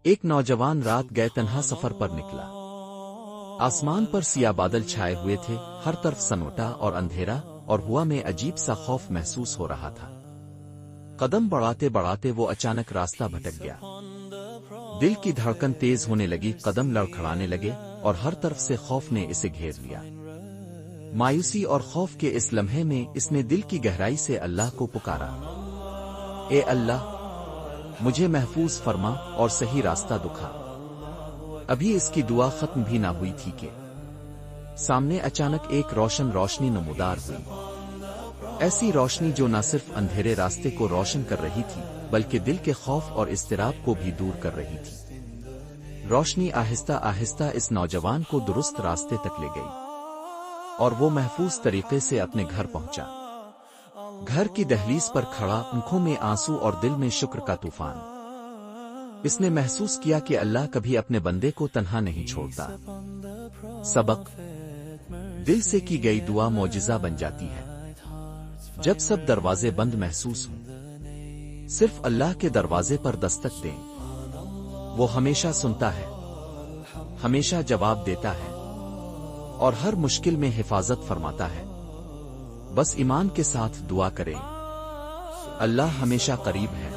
ایک نوجوان رات گئے تنہا سفر پر نکلا۔ آسمان پر سیاہ بادل چھائے ہوئے تھے، ہر طرف سنوٹا اور اندھیرا، اور ہوا میں عجیب سا خوف محسوس ہو رہا تھا۔ قدم بڑھاتے بڑھاتے وہ اچانک راستہ بھٹک گیا۔ دل کی دھڑکن تیز ہونے لگی، قدم لڑکھڑانے لگے، اور ہر طرف سے خوف نے اسے گھیر لیا۔ مایوسی اور خوف کے اس لمحے میں اس نے دل کی گہرائی سے اللہ کو پکارا، اے اللہ، مجھے محفوظ فرما اور صحیح راستہ دکھا۔ ابھی اس کی دعا ختم بھی نہ ہوئی تھی کہ سامنے اچانک ایک روشنی نمودار ہوئی، ایسی روشنی جو نہ صرف اندھیرے راستے کو روشن کر رہی تھی بلکہ دل کے خوف اور اضطراب کو بھی دور کر رہی تھی۔ روشنی آہستہ آہستہ اس نوجوان کو درست راستے تک لے گئی، اور وہ محفوظ طریقے سے اپنے گھر پہنچا۔ گھر کی دہلیز پر کھڑا، آنکھوں میں آنسو اور دل میں شکر کا طوفان، اس نے محسوس کیا کہ اللہ کبھی اپنے بندے کو تنہا نہیں چھوڑتا۔ سبق: دل سے کی گئی دعا معجزہ بن جاتی ہے۔ جب سب دروازے بند محسوس ہوں، صرف اللہ کے دروازے پر دستک دیں، وہ ہمیشہ سنتا ہے، ہمیشہ جواب دیتا ہے، اور ہر مشکل میں حفاظت فرماتا ہے۔ بس ایمان کے ساتھ دعا کریں، اللہ ہمیشہ قریب ہے۔